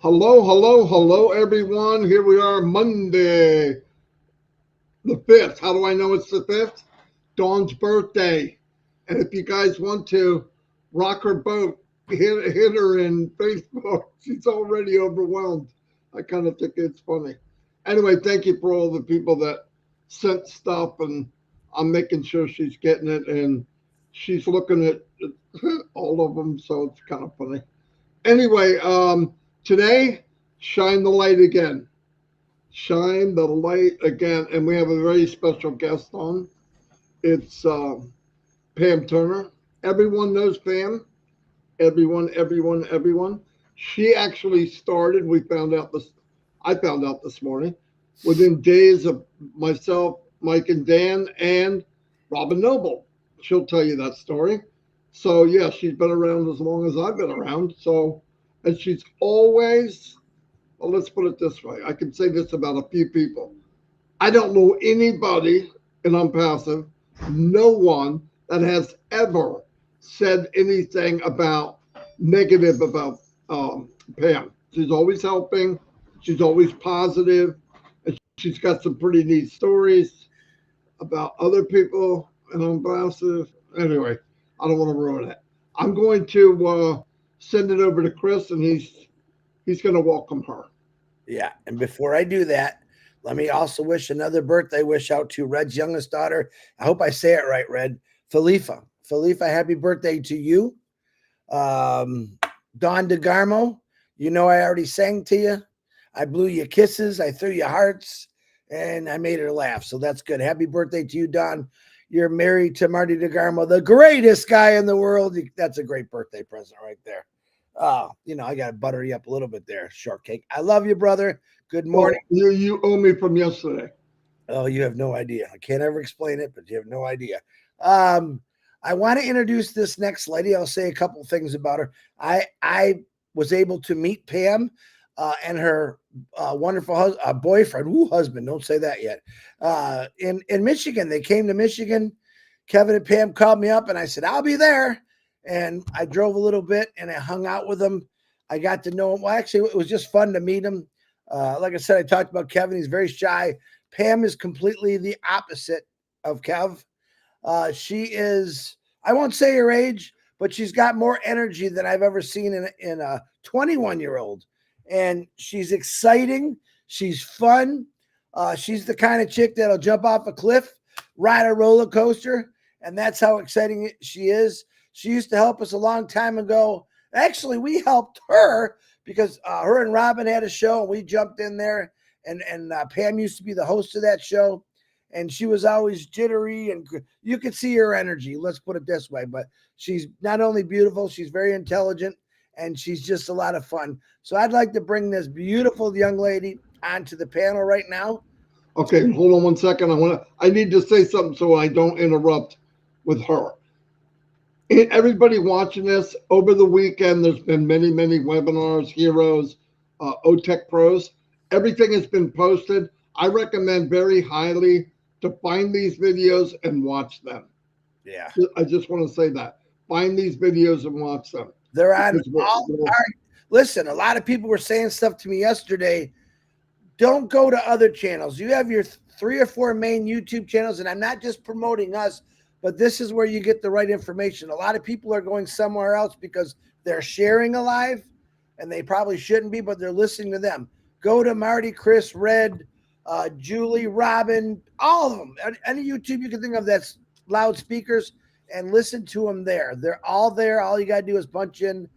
Hello, hello, hello, everyone. Here we are, Monday, the 5th. How do I know it's the 5th? Dawn's birthday. And if you guys want to rock her boat, hit her in Facebook. She's already overwhelmed. I kind of think it's funny. Anyway, thank you for all the people that sent stuff, and I'm making sure she's getting it, and she's looking at all of them, so it's kind of funny. Anyway, today, shine the light again. Shine the light again. And we have a very special guest on. It's Pam Turner. Everyone knows Pam. Everyone. She actually started, I found out this morning, within days of myself, Mike and Dan, and Robin Noble. She'll tell you that story. So, yeah, she's been around as long as I've been around. So, and she's always, well, let's put it this way. I can say this about a few people. I don't know anybody, and I'm passive, no one that has ever said anything about negative about Pam. She's always helping. She's always positive, and she's got some pretty neat stories about other people, and I'm passive. Anyway, I don't want to ruin it. I'm going to send it over to Chris, and he's going to welcome her. Yeah. And before I do that, let me also wish another birthday wish out to Red's youngest daughter. I hope I say it right, Red. Felifa. Felifa, happy birthday to you. Don DeGarmo, you know I already sang to you. I blew you kisses. I threw you hearts. And I made her laugh. So that's good. Happy birthday to you, Don. You're married to Marty DeGarmo, the greatest guy in the world. That's a great birthday present right there. I got to butter you up a little bit there, shortcake. I love you, brother. Good morning. Well, you owe me from yesterday. Oh, you have no idea. I can't ever explain it, but you have no idea. I want to introduce this next lady. I'll say a couple things about her. I was able to meet Pam and her wonderful boyfriend, husband. Don't say that yet. In Michigan, they came to Michigan. Kevin and Pam called me up, and I said I'll be there. And I drove a little bit, and I hung out with them. I got to know him. Well, actually, it was just fun to meet him. Like I said, I talked about Kevin. He's very shy. Pam is completely the opposite of Kev. She is, I won't say her age, but she's got more energy than I've ever seen in a 21-year-old. And she's exciting. She's fun. She's the kind of chick that'll jump off a cliff, ride a roller coaster, and that's how exciting she is. She used to help us a long time ago. Actually, we helped her because her and Robin had a show, and we jumped in there. And Pam used to be the host of that show, and she was always jittery, and you could see her energy. Let's put it this way. But she's not only beautiful, she's very intelligent, and she's just a lot of fun. So I'd like to bring this beautiful young lady onto the panel right now. Okay, hold on one second. I need to say something so I don't interrupt with her. Everybody watching this over the weekend, there's been many webinars, heroes, OTech pros. Everything has been posted. I recommend very highly to find these videos and watch them. Yeah, I just want to say that. Find these videos and watch them. They're on all right. Listen, a lot of people were saying stuff to me yesterday. Don't go to other channels. You have your 3 or 4 main YouTube channels, and I'm not just promoting us, but this is where you get the right information. A lot of people are going somewhere else because they're sharing a live, and they probably shouldn't be, but they're listening to them. Go to Marty, Chris, Red, Julie, Robin, all of them. Any YouTube you can think of that's loudspeakers, and listen to them there. They're all there. All you got to do is punch in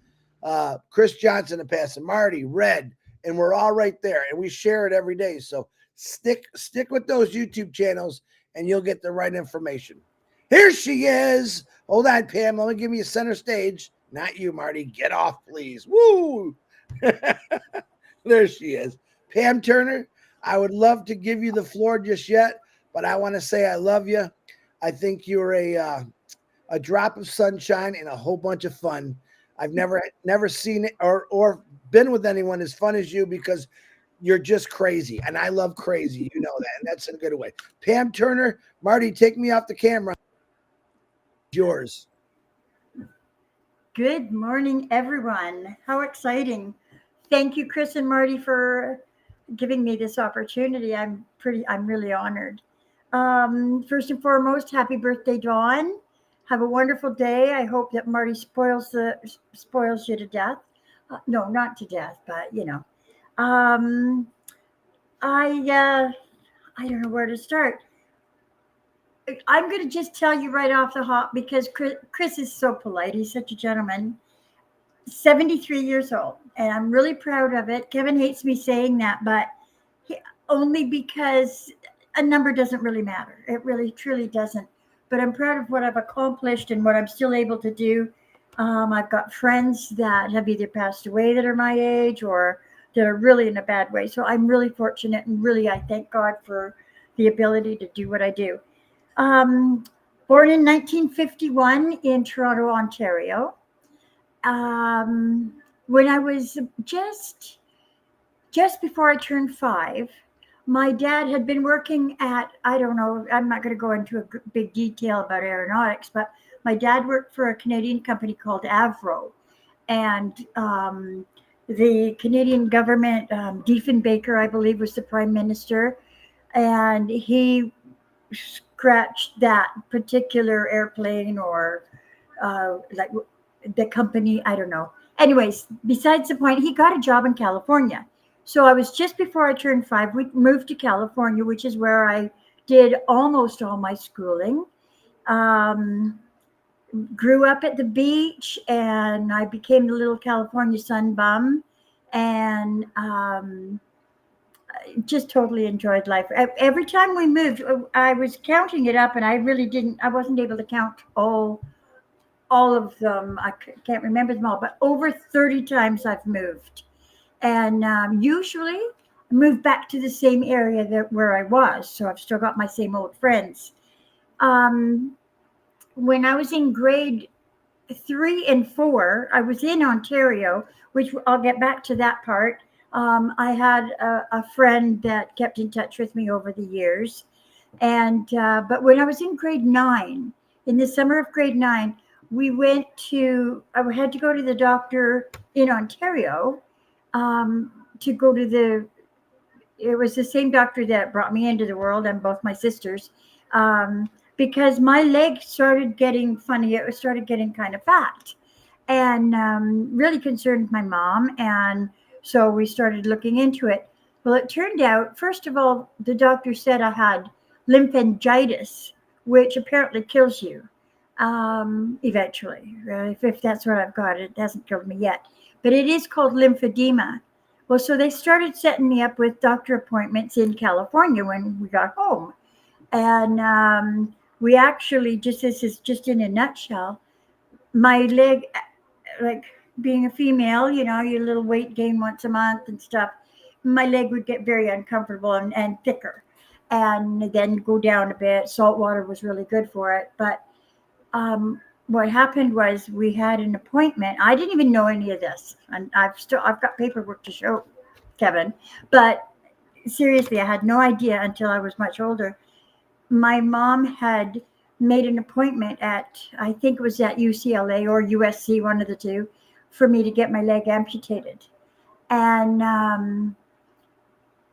Chris Johnson and pass it, Marty, Red, and we're all right there. And we share it every day. So stick with those YouTube channels, and you'll get the right information. Here she is. Hold on, Pam. Let me give you center stage. Not you, Marty. Get off, please. Woo! There she is. Pam Turner, I would love to give you the floor just yet, but I want to say I love you. I think you're a drop of sunshine and a whole bunch of fun. I've never seen it or been with anyone as fun as you because you're just crazy, and I love crazy. You know that, and that's in a good way. Pam Turner, Marty, take me off the camera. Yours. Good morning, everyone. How exciting. Thank you, Chris and Marty, for giving me this opportunity. I'm really honored. First and foremost, happy birthday, Dawn. Have a wonderful day. I hope that Marty spoils you to death. No, not to death, but you know. Um, I don't know where to start. I'm going to just tell you right off the hop because Chris is so polite. He's such a gentleman. 73 years old, and I'm really proud of it. Kevin hates me saying that, but he, only because a number doesn't really matter. It really, truly doesn't. But I'm proud of what I've accomplished and what I'm still able to do. I've got friends that have either passed away that are my age or that are really in a bad way. So I'm really fortunate, and really, I thank God for the ability to do what I do. Um, Born in 1951 in Toronto, Ontario. When I was just before I turned 5, my dad had been working at, I don't know, I'm not going to go into a big detail about aeronautics, but my dad worked for a Canadian company called Avro, and the Canadian government, Diefenbaker, I believe, was the prime minister, and he scratched that particular airplane or like the company, I don't know. Anyways, besides the point, he got a job in California. So I was just before I turned 5, we moved to California, which is where I did almost all my schooling. Um, Grew up at the beach, and I became the little California sun bum, and just totally enjoyed life. Every time we moved, I was counting it up, and I wasn't able to count all of them. I can't remember them all, but over 30 times I've moved. And usually I move back to the same area where I was. So I've still got my same old friends. Um, when I was in grade 3 and 4, I was in Ontario, which I'll get back to that part. I had a friend that kept in touch with me over the years. And but when I was in grade 9, in the summer of grade 9, I had to go to the doctor in Ontario, to go to it was the same doctor that brought me into the world and both my sisters, because my leg started getting funny. It started getting kind of fat, and really concerned my mom. And so we started looking into it. Well, it turned out, first of all, the doctor said I had lymphangitis, which apparently kills you eventually. If that's what I've got, it hasn't killed me yet, but it is called lymphedema. Well, so they started setting me up with doctor appointments in California when we got home. And we actually, this is just in a nutshell, my leg, like being a female, your little weight gain once a month and stuff, my leg would get very uncomfortable and thicker, and then go down a bit. Salt water was really good for it. But what happened was we had an appointment. I didn't even know any of this, and I've got paperwork to show, Kevin. But seriously, I had no idea until I was much older. My mom had made an appointment at, I think it was at UCLA or USC, one of the two, for me to get my leg amputated. And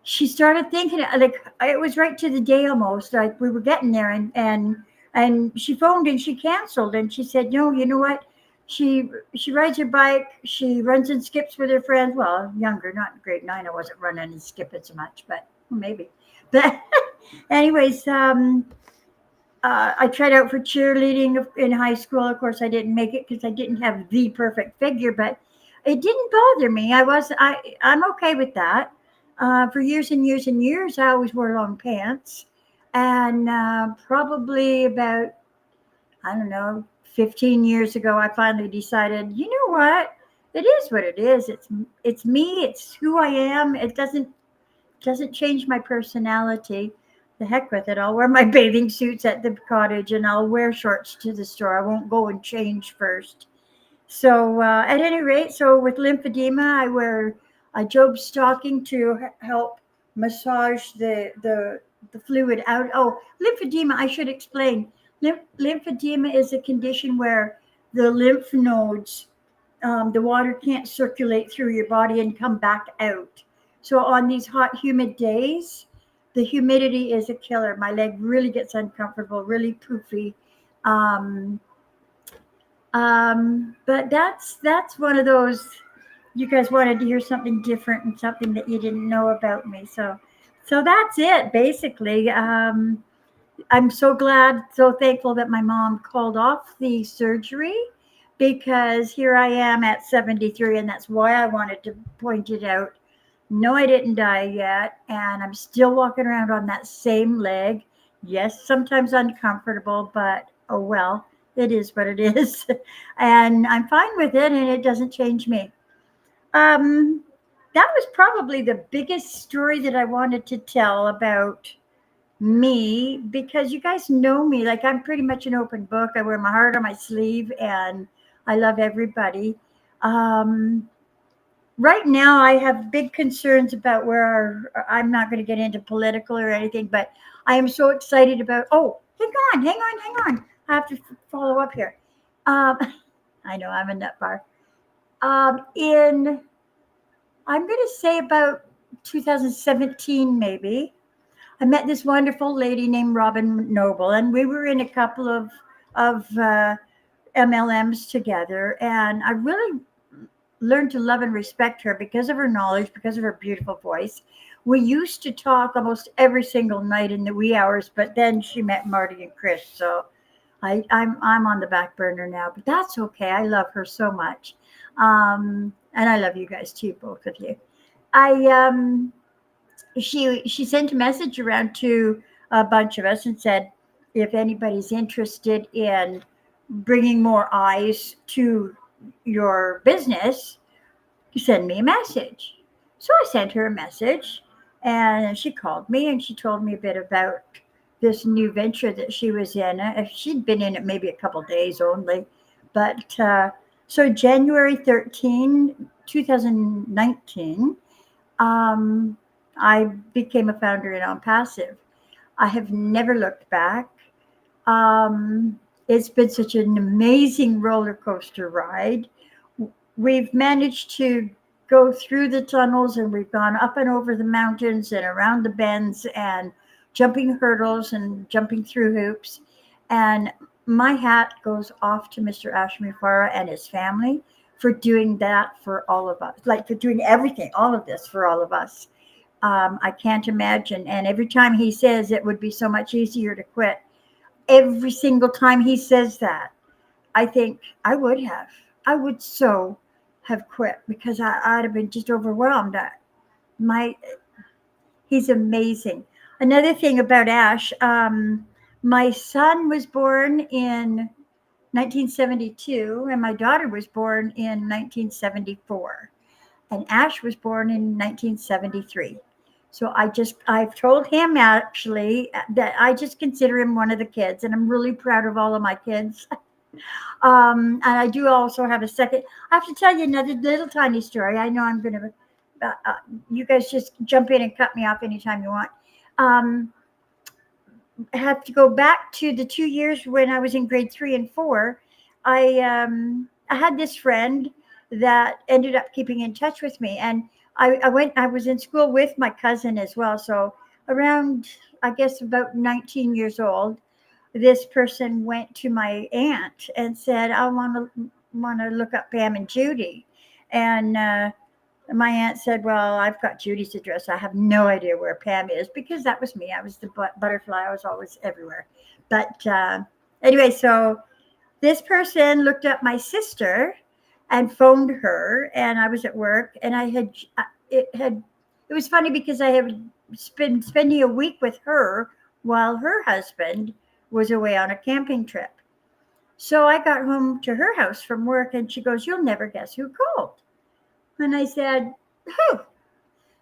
she started thinking, like, it was right to the day almost, like we were getting there, and she phoned and she canceled, and she said, no, you know what? She rides her bike. She runs and skips with her friends. Well, younger, not in grade 9. I wasn't running and skipping so much, but maybe. But anyways, I tried out for cheerleading in high school. Of course, I didn't make it because I didn't have the perfect figure, but it didn't bother me. I'm okay with that. For years and years and years, I always wore long pants. And probably about, I don't know, 15 years ago, I finally decided, you know what? It is what it is. It's me. It's who I am. It doesn't change my personality. The heck with it. I'll wear my bathing suits at the cottage, and I'll wear shorts to the store. I won't go and change first. So at any rate, so with lymphedema, I wear a Job stocking to help massage the fluid out. Oh, lymphedema, I should explain. Lymphedema is a condition where the lymph nodes the water can't circulate through your body and come back out. So on these hot, humid days, the humidity is a killer. My leg really gets uncomfortable, really poofy. Um, but that's one of those. You guys wanted to hear something different and something that you didn't know about me. So that's it basically. I'm so glad, so thankful that my mom called off the surgery because here I am at 73, and that's why I wanted to point it out. No, I didn't die yet, and I'm still walking around on that same leg. Yes, sometimes uncomfortable, but oh well, it is what it is. And I'm fine with it, and it doesn't change me. Um, that was probably the biggest story that I wanted to tell about me because you guys know me. Like, I'm pretty much an open book. I wear my heart on my sleeve and I love everybody. Um, right now, I have big concerns about where I'm not going to get into political or anything, but I am so excited about. Oh, hang on. I have to follow up here. Um, I know I'm a nut bar. In I'm going to say about 2017, maybe. I met this wonderful lady named Robin Noble, and we were in a couple of MLMs together. And I really learned to love and respect her because of her knowledge, because of her beautiful voice. We used to talk almost every single night in the wee hours, but then she met Marty and Chris, so I'm on the back burner now. But that's okay. I love her so much, and I love you guys too, both of you. I she sent a message around to a bunch of us and said if anybody's interested in bringing more eyes to your business, send me a message. So I sent her a message, and she called me and she told me a bit about this new venture that she was in. She'd been in it maybe a couple days only, but so January 13, 2019, um, I became a founder in ONPASSIVE. I have never looked back. It's been such an amazing roller coaster ride. We've managed to go through the tunnels, and we've gone up and over the mountains and around the bends and jumping hurdles and jumping through hoops. And my hat goes off to Mr. Ashmi Farah and his family for doing that for all of us, like for doing everything, all of this for all of us. I can't imagine. And every time he says it would be so much easier to quit, every single time he says that, I think I would so have quit because I'd have been just overwhelmed. My, he's amazing. Another thing about Ash, my son was born in 1972, and my daughter was born in 1974, and Ash was born in 1973. So I've told him actually that I just consider him one of the kids, and I'm really proud of all of my kids. And I do also have a second. I have to tell you another little tiny story. I know I'm going to, you guys just jump in and cut me off anytime you want. Um, I have to go back to the 2 years when I was in grade 3 and 4. I had this friend that ended up keeping in touch with me, and I was in school with my cousin as well. So around, I guess, about 19 years old, this person went to my aunt and said, I want to look up Pam and Judy. And my aunt said, well, I've got Judy's address. I have no idea where Pam is because that was me. I was the butterfly. I was always everywhere. But anyway, so this person looked up my sister and phoned her, and I was at work, and it was funny because I had been spending a week with her while her husband was away on a camping trip. So I got home to her house from work, and she goes, you'll never guess who called. And I said, who?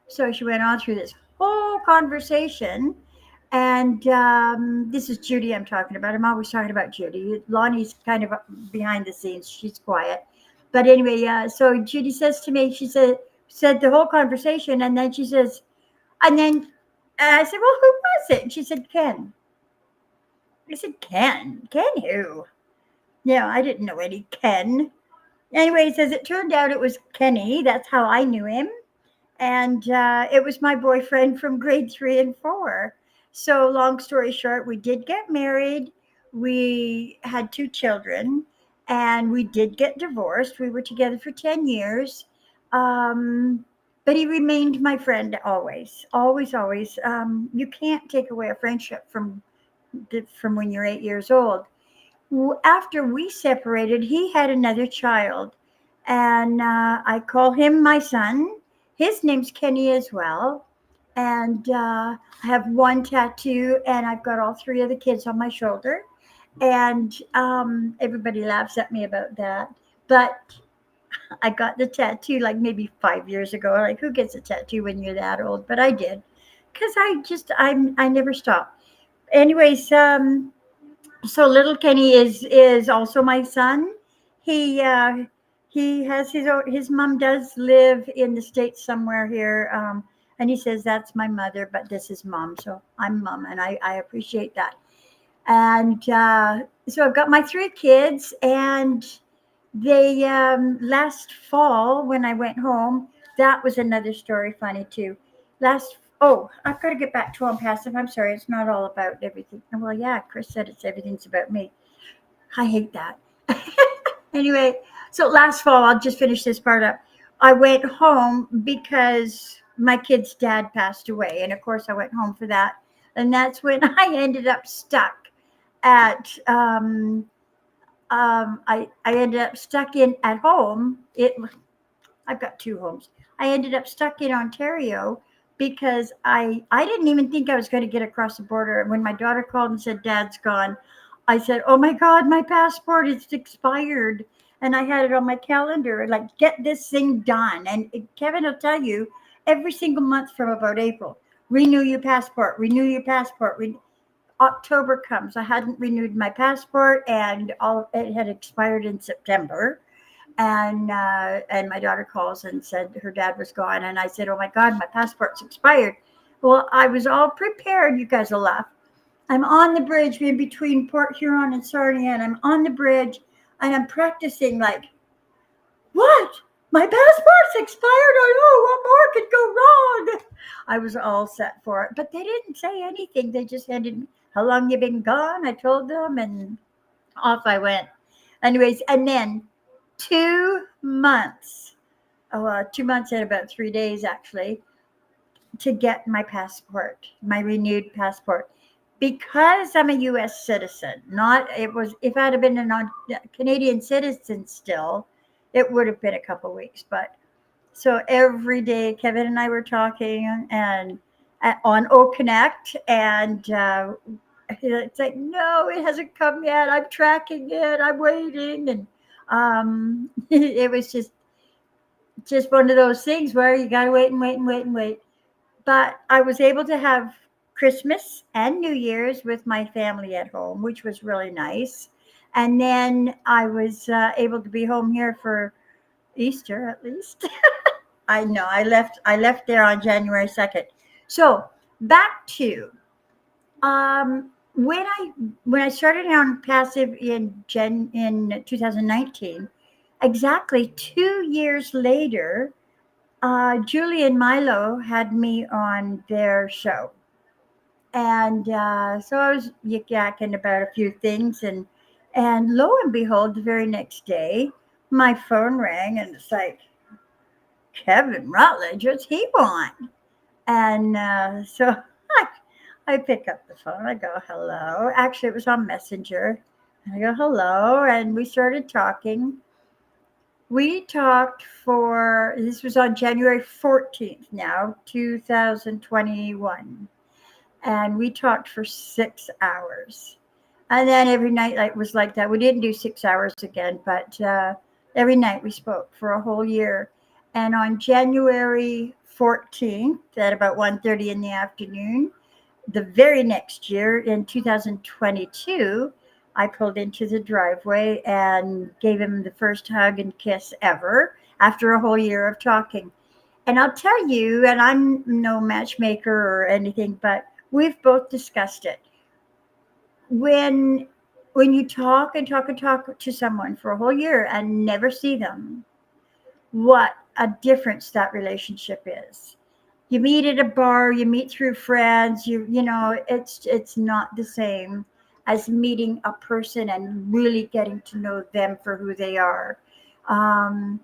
So she went on through this whole conversation. And this is Judy I'm talking about. I'm always talking about Judy. Lonnie's kind of behind the scenes. She's quiet. But anyway, so Judy says to me, she said the whole conversation. And then she says, and then I said, well, who was it? And she said, Ken. I said, Ken? Ken who? No, I didn't know any Ken. Anyways, as it turned out, it was Kenny. That's how I knew him. And it was my boyfriend from grade 3 and 4. So, long story short, we did get married. We had 2 children, and we did get divorced. We were together for 10 years. Um, but he remained my friend always, always, always. You can't take away a friendship from when you're 8 years old. After we separated, he had another child, and I call him my son. His name's Kenny as well, and I have one tattoo, and I've got all 3 of the kids on my shoulder, and everybody laughs at me about that. But I got the tattoo like maybe 5 years ago. Like, who gets a tattoo when you're that old? But I did, because I never stopped. Anyways, so little Kenny is also my son. He he has his mom does live in the States somewhere here, and he says that's my mother, but this is mom, so I'm mom, and I appreciate that. And so I've got my 3 kids, and they last fall when I went home. That was another story, funny too. I've got to get back to ONPASSIVE. I'm sorry, it's not all about everything. Well, yeah, Chris said everything's about me. I hate that. Anyway, so last fall, I'll just finish this part up. I went home because my kid's dad passed away, and of course, I went home for that. And that's when I ended up stuck at I ended up stuck in at home. I've got 2 homes. I ended up stuck in Ontario because I didn't even think I was going to get across the border. And when my daughter called and said, Dad's gone, I said, oh my God, my passport is expired. And I had it on my calendar, like, get this thing done. And Kevin will tell you every single month from about April, renew your passport, renew your passport. October comes. I hadn't renewed my passport, and it had expired in September. And my daughter calls and said her dad was gone, and I said, "Oh my God, my passport's expired." Well, I was all prepared. You guys will laugh. I'm on the bridge in between Port Huron and Sarnia, and I'm on the bridge, and I'm practicing like, what? My passport's expired. I know what more could go wrong. I was all set for it, but they didn't say anything. They just handed me, how long you been gone? I told them, and off I went. Anyways, and then 2 months, 2 months and about 3 days actually, to get my passport, my renewed passport, because I'm a U.S. citizen. Not it was if I'd have been a Canadian citizen still, it would have been a couple weeks. But so every day, Kevin and I were talking, and on O Connect, and it's like, no, it hasn't come yet. I'm tracking it. I'm waiting, and it was just one of those things where you got to wait and wait and wait and wait. But I was able to have Christmas and New Year's with my family at home, which was really nice. And then I was able to be home here for Easter, at least. I know I left there on January 2nd. So back to when I started on passive in 2019, exactly 2 years later, Julie and Milo had me on their show. And so I was yakking about a few things, and lo and behold, the very next day, my phone rang, and it's like, Kevin Rutledge, what's he want? And so I pick up the phone. I go, hello. Actually, it was on Messenger. And I go, hello. And we started talking. We talked this was on January 14th now, 2021. And we talked for 6 hours. And then every night like was like that. We didn't do 6 hours again, but every night we spoke for a whole year. And on January 14th at about 1:30 in the afternoon, the very next year in 2022, I pulled into the driveway and gave him the first hug and kiss ever after a whole year of talking. And I'll tell you, and I'm no matchmaker or anything, but we've both discussed it. When when you talk and talk and talk to someone for a whole year and never see them, what a difference that relationship is. You meet at a bar, you meet through friends, you know, it's not the same as meeting a person and really getting to know them for who they are. Um,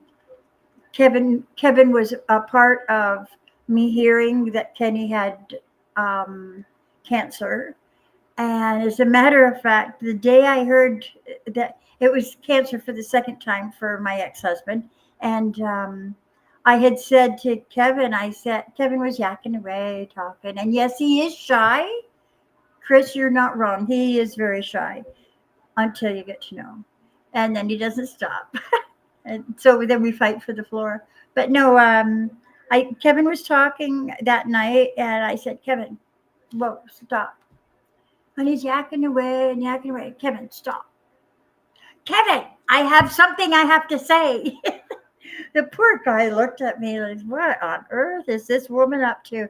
Kevin was a part of me hearing that Kenny had cancer. And as a matter of fact, the day I heard that it was cancer for the second time for my ex-husband, and I had said to Kevin, I said, Kevin was yakking away, talking, and yes, he is shy. Chris, you're not wrong. He is very shy until you get to know him, and then he doesn't stop. And so then we fight for the floor. But no, Kevin was talking that night, and I said, Kevin, whoa, stop. And he's yakking away and yakking away. Kevin, stop. Kevin, I have something I have to say. The poor guy looked at me like, what on earth is this woman up to?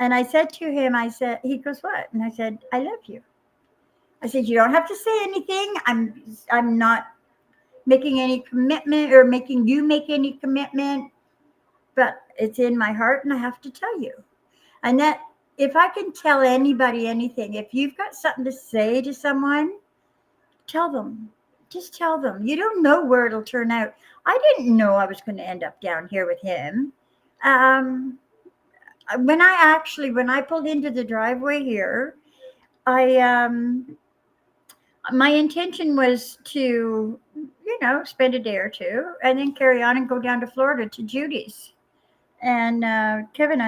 And I said to him, I said, he goes, what? And I said, I love you. I said, you don't have to say anything. I'm not making any commitment or making you make any commitment, but it's in my heart and I have to tell you. And that if I can tell anybody anything, if you've got something to say to someone, tell them. Just tell them. You don't know where it'll turn out. I didn't know I was going to end up down here with him. When I pulled into the driveway here, my intention was to, spend a day or two and then carry on and go down to Florida to Judy's. And Kevin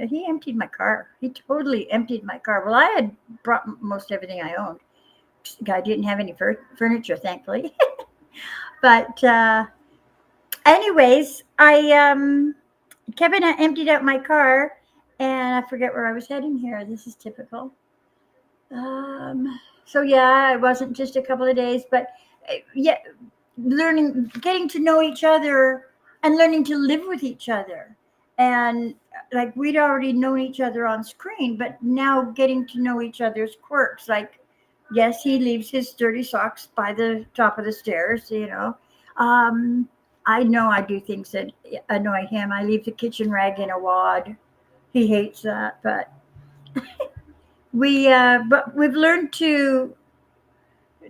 he emptied my car. He totally emptied my car. Well, I had brought most everything I owned. I didn't have any furniture, thankfully. But anyways, Kevin emptied out my car, and I forget where I was heading here. This is typical. So yeah, it wasn't just a couple of days, but yeah, getting to know each other and learning to live with each other. And like we'd already known each other on screen, but now getting to know each other's quirks. Like, yes, he leaves his dirty socks by the top of the stairs, I know I do things that annoy him. I leave the kitchen rag in a wad. He hates that, but but we've learned to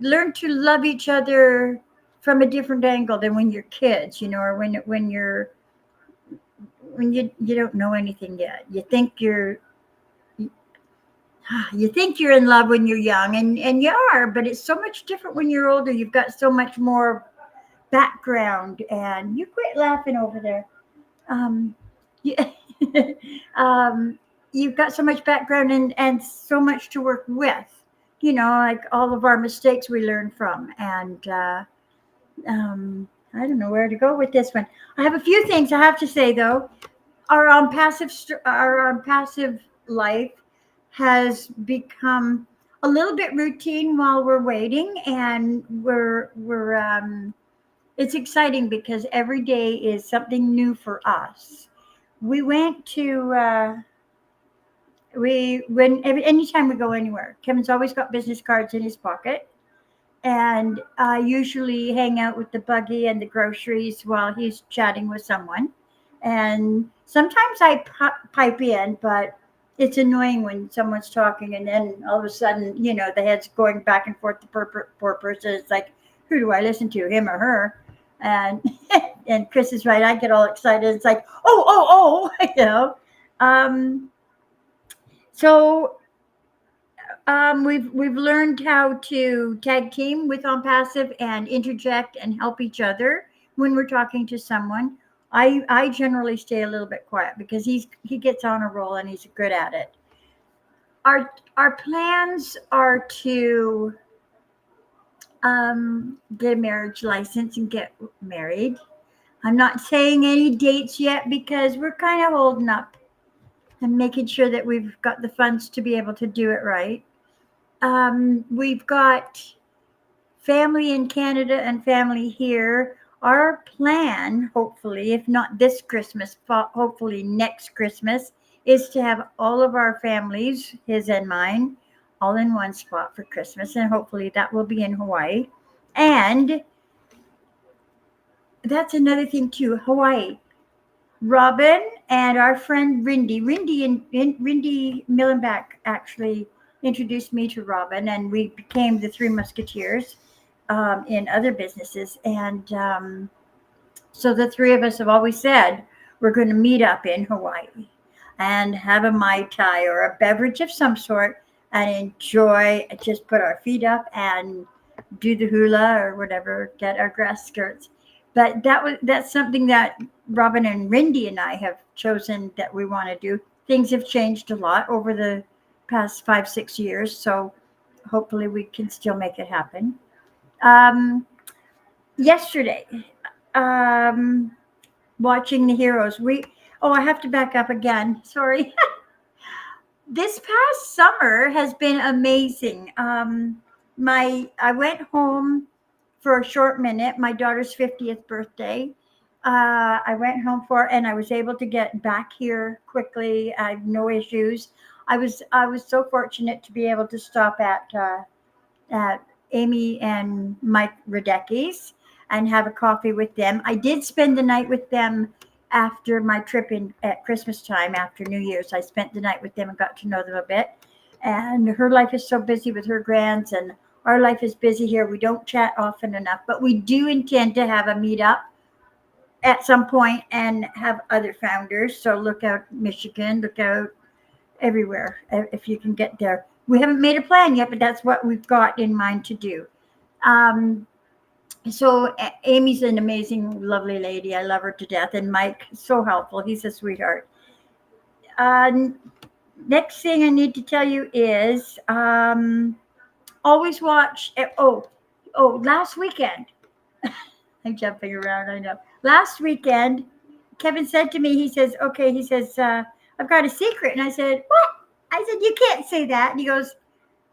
love each other from a different angle than when you're kids, or when you don't know anything yet. You think you're in love when you're young, and you are, but it's so much different when you're older. You've got so much more background, and you quit laughing over there. Yeah. You've got so much background and so much to work with, like all of our mistakes we learn from. And I don't know where to go with this one. I have a few things I have to say, though. Our passive life has become a little bit routine while we're waiting, and it's exciting because every day is something new for us. We went to anytime we go anywhere, Kevin's always got business cards in his pocket, and I usually hang out with the buggy and the groceries while he's chatting with someone. And sometimes I pipe in, but it's annoying when someone's talking and then all of a sudden, the head's going back and forth. The poor person. It's like, who do I listen to, him or her? And and Chris is right. I get all excited. It's like, oh, So we've learned how to tag team with ONPASSIVE and interject and help each other when we're talking to someone. I generally stay a little bit quiet because he gets on a roll and he's good at it. Our plans are to get a marriage license and get married. I'm not saying any dates yet because we're kind of holding up and making sure that we've got the funds to be able to do it right. We've got family in Canada and family here. Our plan, hopefully, if not this Christmas, hopefully next Christmas, is to have all of our families, his and mine, all in one spot for Christmas, and hopefully that will be in Hawaii. And that's another thing too, Hawaii. Robin and our friend Rindy Millenback actually introduced me to Robin, and we became the Three Musketeers in other businesses. And so the three of us have always said we're going to meet up in Hawaii and have a Mai Tai or a beverage of some sort and enjoy, just put our feet up and do the hula or whatever, get our grass skirts. But that's something that Robin and Rindy and I have chosen that we want to do. Things have changed a lot over the past 5-6 years, so hopefully we can still make it happen. Yesterday, watching the heroes. I have to back up again. Sorry. This past summer has been amazing. I went home for a short minute, my daughter's 50th birthday. I went home and I was able to get back here quickly. I have no issues. I was so fortunate to be able to stop at Amy and Mike Radecki's and have a coffee with them. I did spend the night with them after my trip at Christmas time, after New Year's. I spent the night with them and got to know them a bit. And her life is so busy with her grands, and our life is busy here. We don't chat often enough, but we do intend to have a meetup at some point and have other founders. So look out Michigan, look out everywhere if you can get there. We haven't made a plan yet, but that's what we've got in mind to do. So Amy's an amazing, lovely lady. I love her to death. And Mike, so helpful. He's a sweetheart. Next thing I need to tell you is always watch. Last weekend. I'm jumping around, I know. Last weekend, Kevin said to me, he says, I've got a secret. And I said, what? I said, you can't say that. And he goes,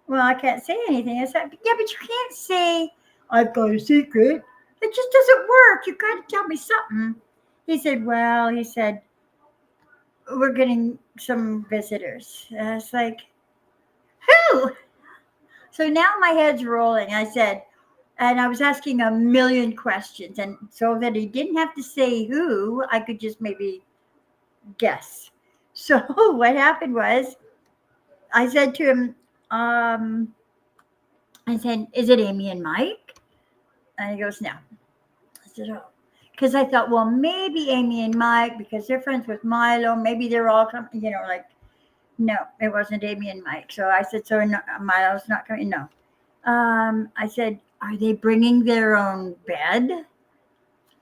well, I can't say anything. I said, yeah, but you can't say, I've got a secret. It just doesn't work. You got to tell me something. He said, we're getting some visitors. And I was like, who? So now my head's rolling. I said, and I was asking a million questions. And so that he didn't have to say who, I could just maybe guess. So what happened was, I said to him, I said, is it Amy and Mike? And he goes, no. I said, oh. Because I thought, well, maybe Amy and Mike, because they're friends with Milo, maybe they're all coming, no, it wasn't Amy and Mike. So I said, so no, Milo's not coming? No. I said, are they bringing their own bed?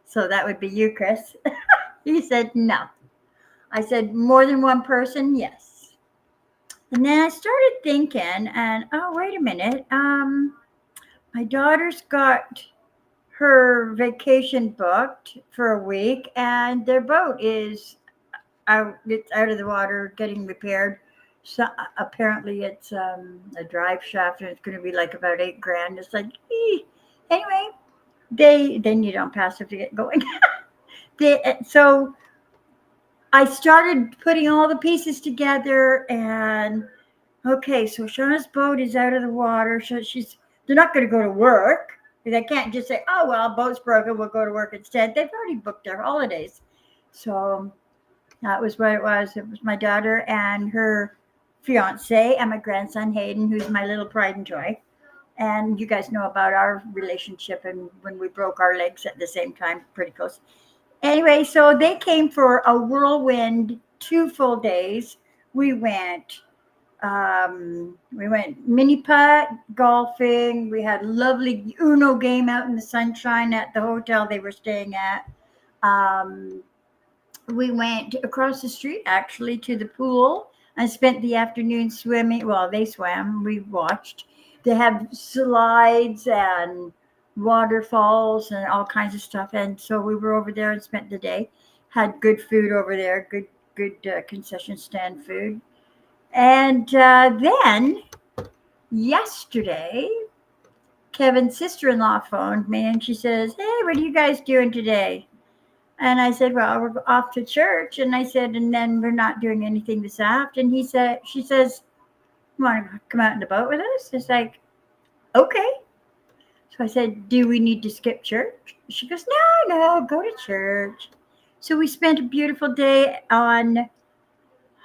So that would be you, Chris. He said, no. I said, more than one person? Yes. And then I started thinking, and wait a minute. My daughter's got her vacation booked for a week, and their boat is out of the water, getting repaired. So apparently it's a drive shaft, and it's going to be like about $8,000. It's like, anyway, they need ONPASSIVE to get going. So I started putting all the pieces together, and okay, so Shauna's boat is out of the water. So they're not going to go to work. They can't just say, oh, well, boat's broken, we'll go to work instead. They've already booked their holidays. So that was what it was. It was my daughter and her fiance and my grandson, Hayden, who's my little pride and joy. And you guys know about our relationship and when we broke our legs at the same time, pretty close. Anyway, so they came for a whirlwind 2 full days. We went mini putt, golfing. We had lovely Uno game out in the sunshine at the hotel they were staying at. We went across the street actually to the pool and spent the afternoon swimming. Well, they swam. We watched. They have slides and waterfalls and all kinds of stuff. And so we were over there and spent the day. Had good food over there, good concession stand food. And then yesterday, Kevin's sister-in-law phoned me and she says, hey, what are you guys doing today? And I said, well, we're off to church. And I said, and then we're not doing anything this afternoon. And she says, Want to come out in the boat with us? It's like, okay. So I said, do we need to skip church? She goes, no, go to church. So we spent a beautiful day on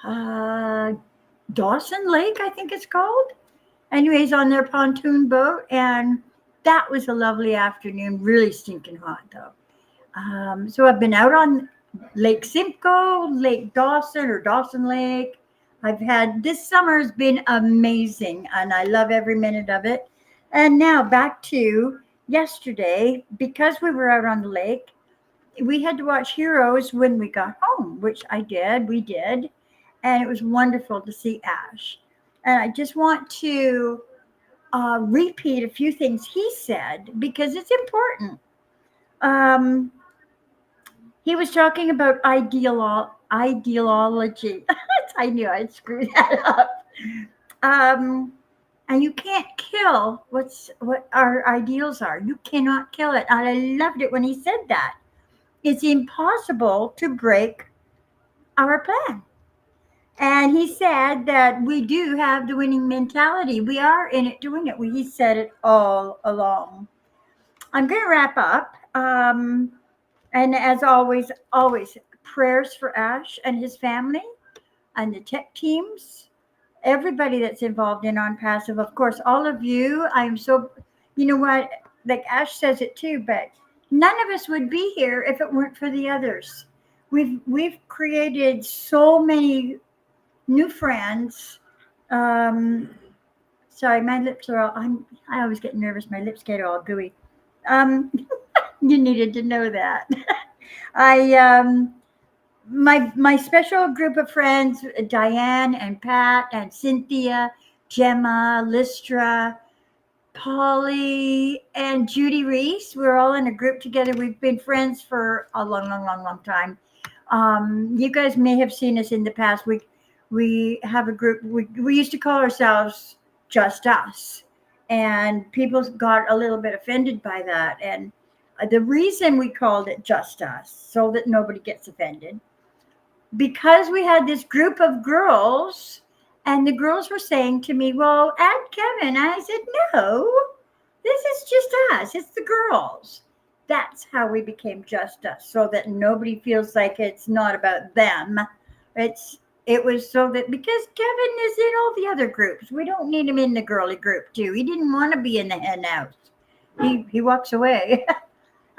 uh, Dawson Lake, I think it's called. Anyways, on their pontoon boat. And that was a lovely afternoon. Really stinking hot, though. So I've been out on Lake Simcoe, Lake Dawson or Dawson Lake. I've had this summer has been amazing and I love every minute of it. And now back to yesterday, because we were out on the lake, we had to watch Heroes when we got home, which I did. We did. And it was wonderful to see Ash. And I just want to repeat a few things he said because it's important. Um, he was talking about ideology. I knew I'd screw that up. And you can't kill what our ideals are. You cannot kill it. And I loved it when he said that. It's impossible to break our plan. And he said that we do have the winning mentality. We are in it to win it. He said it all along. I'm going to wrap up. And as always, prayers for Ash and his family and the tech teams, everybody that's involved in ONPASSIVE. Of course, all of you. I'm so, you know what, like Ash says it too, but none of us would be here if it weren't for the others. We've created so many new friends. Sorry, my lips are all, I always get nervous. My lips get all gooey. You needed to know that. My special group of friends, Diane and Pat and Cynthia, Gemma, Listra, Polly, and Judy Reese. We're all in a group together. We've been friends for a long time. You guys may have seen us in the past. We have a group. We used to call ourselves Just Us, and people got a little bit offended by that. And the reason we called it Just Us, so that nobody gets offended, because we had this group of girls, and the girls were saying to me, well, add Kevin. And I said, no, this is just us. It's the girls. That's how we became Just Us, so that nobody feels like it's not about them. It was so that, because Kevin is in all the other groups, we don't need him in the girly group too. He didn't want to be in the hen house. He walks away.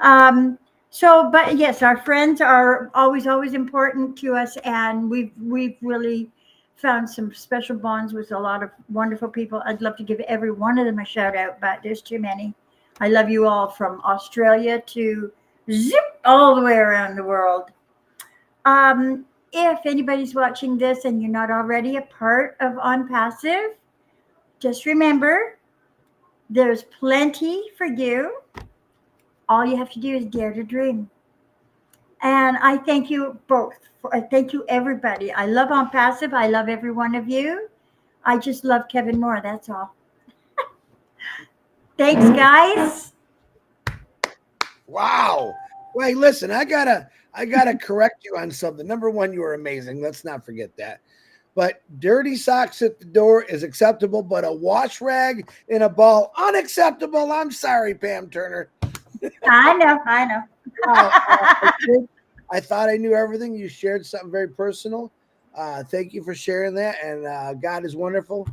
But yes, our friends are always important to us, and we've really found some special bonds with a lot of wonderful people. I'd love to give every one of them a shout out, but there's too many. I love you all from Australia to zip all the way around the world. If anybody's watching this and you're not already a part of ONPASSIVE, just remember there's plenty for you. All you have to do is dare to dream. And I thank you both. I thank you, everybody. I love ONPASSIVE. I love every one of you. I just love Kevin more. That's all. Thanks, guys. Wow. Wait, listen, I gotta correct you on something. Number one, you are amazing. Let's not forget that. But dirty socks at the door is acceptable, but a wash rag in a ball, unacceptable. I'm sorry, Pam Turner. I know. I thought I knew everything. You shared something very personal. Thank you for sharing that. And God is wonderful,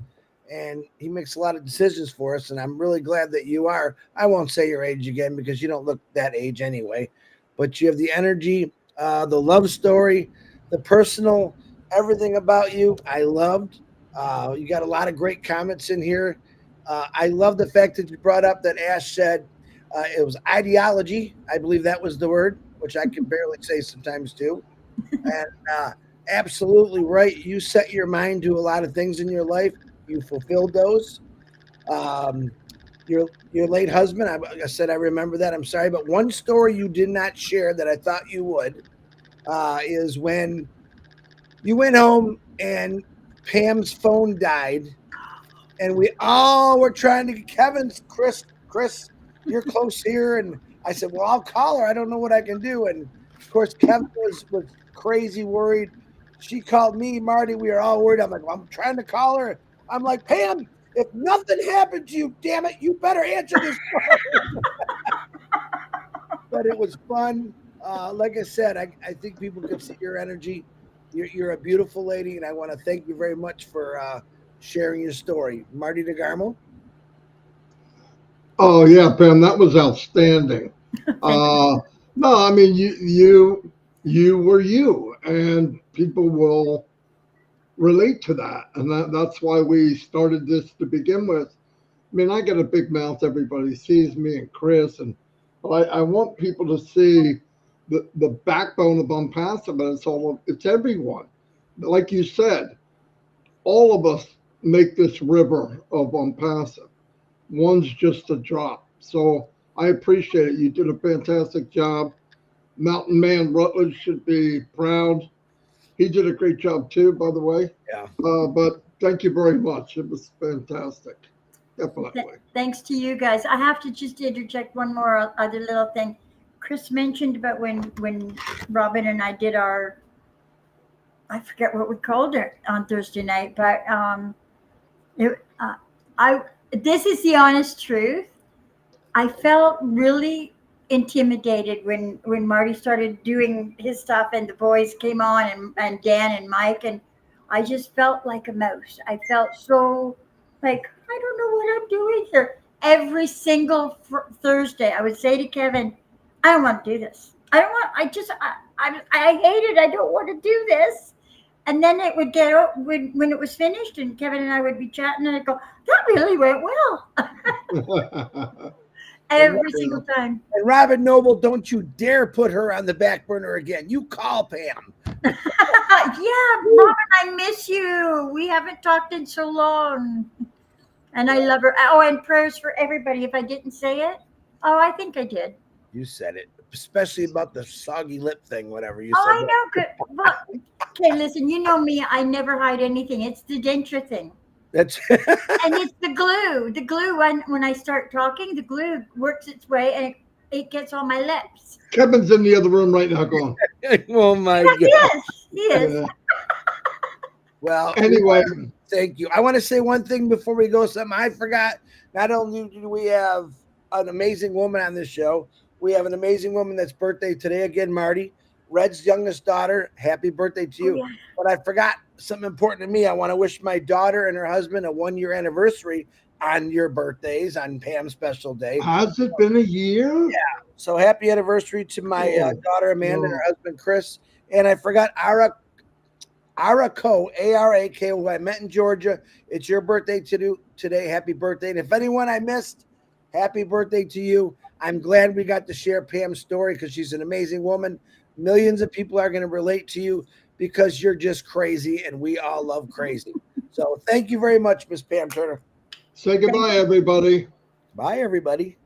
and he makes a lot of decisions for us. And I'm really glad that you are. I won't say your age again because you don't look that age anyway, but you have the energy, the love story, the personal, everything about you. I loved. You got a lot of great comments in here. I love the fact that you brought up that Ash said it was ideology. I believe that was the word, which I can barely say sometimes too. And absolutely right. You set your mind to a lot of things in your life. You fulfilled those. Your late husband, I said, I remember that. I'm sorry. But one story you did not share that I thought you would is when you went home and Pam's phone died. And we all were trying to get Kevin's, Chris, you're close here. And I said, well, I'll call her. I don't know what I can do. And of course, Kevin was crazy worried. She called me, Marty. We were all worried. I'm like, well, I'm trying to call her. I'm like, Pam, if nothing happened to you, damn it, you better answer this phone. But it was fun. Like I said, I think people could see your energy. You're a beautiful lady, and I want to thank you very much for sharing your story. Marty DeGarmo? Oh yeah, Pam, that was outstanding. Uh, no, I mean you were you, and people will relate to that, and that's why we started this to begin with. I mean, I got a big mouth. Everybody sees me and Chris, and I want people to see the backbone of Unpassive, and it's everyone. Like you said, all of us make this river of Unpassive. One's just a drop. So I appreciate it. You did a fantastic job. Mountain Man Rutledge should be proud. He did a great job too, by the way. Yeah. But thank you very much. It was fantastic. Definitely. Thanks to you guys. I have to just interject one more other little thing. Chris mentioned about when Robin and I did our, I forget what we called it on Thursday night, but it, I this is the honest truth. I felt really intimidated when Marty started doing his stuff and the boys came on and Dan and Mike, and I just felt like a mouse. I felt so like I don't know what I'm doing here. Every single Thursday, I would say to Kevin, "I don't want to do this. I don't want. I hate it. I don't want to do this." And then it would get out when it was finished, and Kevin and I would be chatting, and I'd go, "That really went well." Every single time. And Robin Noble, don't you dare put her on the back burner again. You call Pam. Yeah, Robin, I miss you. We haven't talked in so long. And I love her. Oh, and prayers for everybody. If I didn't say it, oh, I think I did. You said it, especially about the soggy lip thing, whatever you Oh, said. I know. Good. Well, okay, listen, you know me. I never hide anything. It's the denture thing. That's And it's the glue. The glue, when I start talking, the glue works its way and it gets on my lips. Kevin's in the other room right now going, oh my Yeah, God. he is. yeah. Well, Anyway, thank you. I want to say one thing before we go. Something I forgot. Not only do we have an amazing woman on this show, we have an amazing woman that's birthday today. Again, Marty, Red's youngest daughter. Happy birthday to you. Oh, yeah. But I forgot something important to me. I want to wish my daughter and her husband a 1-year anniversary on your birthdays, on Pam's special day. has it been a year? Yeah. So happy anniversary to my daughter Amanda and her husband Chris. And I forgot Arako, Arako. I met in Georgia. It's your birthday today. Happy birthday. And if anyone I missed, happy birthday to you. I'm glad we got to share Pam's story because she's an amazing woman. Millions of people are going to relate to you because you're just crazy, and we all love crazy. So thank you very much, Miss Pam Turner. Say goodbye, everybody. Bye, everybody.